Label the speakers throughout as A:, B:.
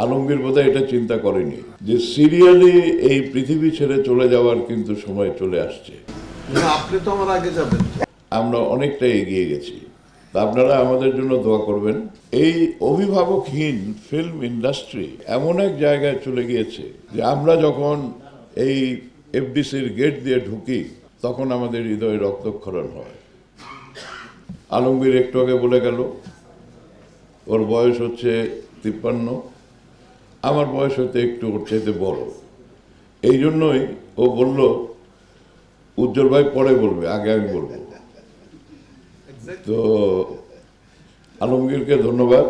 A: আলমগীর বোধহয় এটা চিন্তা করেনি যে সিরিয়ালি এই পৃথিবী ছেড়ে চলে যাওয়ার কিন্তু সময় চলে আসছে।
B: আপনি তো আমার আগে যাবেন।
A: আমরা অনেকটা এগিয়ে গেছি, তা আপনারা আমাদের জন্য দোয়া করবেন। এই অভিভাবকহীন ফিল্ম ইন্ডাস্ট্রি এমন এক জায়গায় চলে গিয়েছে যে আমরা যখন এই এফডিসির গেট দিয়ে ঢুকি তখন আমাদের হৃদয়ে রক্তক্ষরণ হয়। আলমগীর একটু আগে বলে গেল ওর বয়স হচ্ছে 53, আমার বয়স হতে একটু ওর চাইতে বড়। এই জন্যই ও বলল উজ্জ্বল ভাই পরে বলবে, আগে আমি বলবো। তো আলমগীরকে ধন্যবাদ।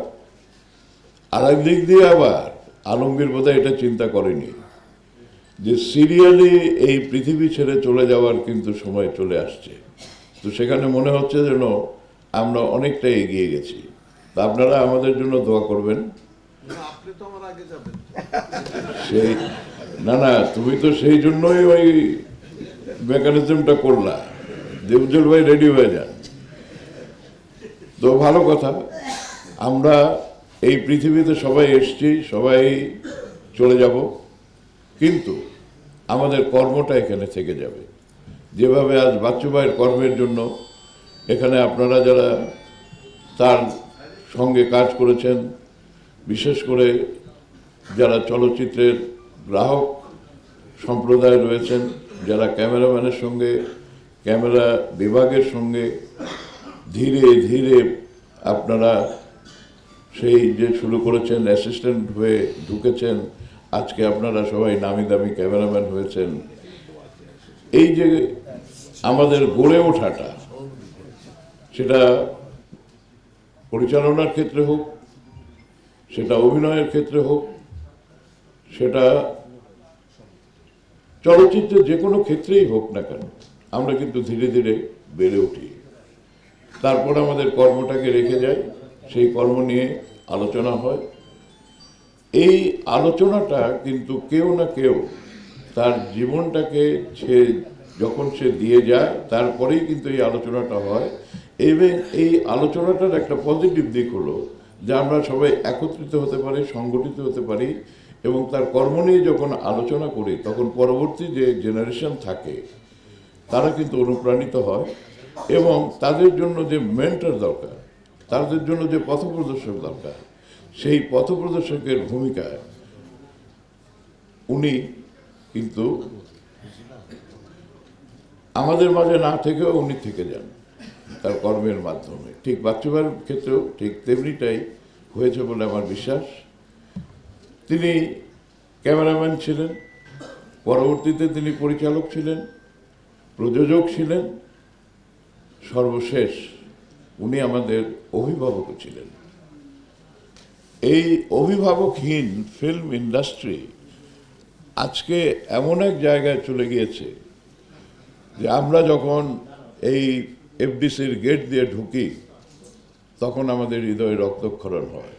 A: আর একদিক দিয়ে আবার আলমগীর বোধহয় এটা চিন্তা করেনি যে সিরিয়ালি এই পৃথিবী ছেড়ে চলে যাওয়ার কিন্তু সময় চলে আসছে। তো সেখানে মনে হচ্ছে যেন আমরা অনেকটা এগিয়ে গেছি, তা আপনারা আমাদের জন্য দোয়া করবেন।
B: আপনি তো আমার আগে যাবেন।
A: সেই না, তুমি তো সেই জন্যই ওই মেকানিজমটা করলা যে উজ্জ্বল ভাই রেডি হয়ে যান। তো ভালো কথা, আমরা এই পৃথিবীতে সবাই এসছি, সবাই চলে যাব, কিন্তু আমাদের কর্মটা এখানে থেকে যাবে। যেভাবে আজ বাচ্চু ভাইয়ের কর্মের জন্য এখানে আপনারা যারা তার সঙ্গে কাজ করেছেন, বিশেষ করে যারা চলচ্চিত্রের গ্রাহক সম্প্রদায় রয়েছেন, যারা ক্যামেরাম্যানের সঙ্গে ক্যামেরা বিভাগের সঙ্গে ধীরে ধীরে আপনারা সেই যে শুরু করেছেন অ্যাসিস্ট্যান্ট হয়ে ঢুকেছেন, আজকে আপনারা সবাই নামি দামি ক্যামেরাম্যান হয়েছেন। এই যে আমাদের গড়ে ওঠাটা, সেটা পরিচালনার ক্ষেত্রে হোক, সেটা অভিনয়ের ক্ষেত্রে হোক, সেটা চলচ্চিত্রের যে কোনো ক্ষেত্রেই হোক না কেন, আমরা কিন্তু ধীরে ধীরে বেড়ে উঠি। তারপর আমাদের কর্মটাকে রেখে যাই, সেই কর্ম নিয়ে আলোচনা হয়। এই আলোচনাটা কিন্তু কেউ না কেউ তার জীবনটাকে যখন সে দিয়ে যায় তারপরেই কিন্তু এই আলোচনাটা হয়। এবং এই আলোচনাটার একটা পজিটিভ দিক হলো যে আমরা সবাই একত্রিত হতে পারি, সংগঠিত হতে পারি, এবং তার কর্ম নিয়ে যখন আলোচনা করি তখন পরবর্তী যে জেনারেশন থাকে তারা কিন্তু অনুপ্রাণিত হয়, এবং তাদের জন্য যে মেন্টর দরকার, তাদের জন্য যে পথপ্রদর্শক দরকার, সেই পথপ্রদর্শকের ভূমিকায় উনি কিন্তু আমাদের মাঝে না থেকেও উনি থেকে যান তার কর্মের মাধ্যমে। ঠিক বাচ্চুভাইয়ের ক্ষেত্রেও ঠিক তেমনিটাই হয়েছে বলে আমার বিশ্বাস। তিনি ক্যামেরাম্যান ছিলেন, পরবর্তীতে তিনি পরিচালক ছিলেন, প্রযোজক ছিলেন, সর্বশেষ উনি আমাদের অভিভাবকও ছিলেন। এই অভিভাবকহীন ফিল্ম ইন্ডাস্ট্রি আজকে এমন এক জায়গায় চলে গিয়েছে যে আমরা যখন এই এফডিসির গেট দিয়ে ঢুকি তখন আমাদের হৃদয়ে রক্তক্ষরণ হয়।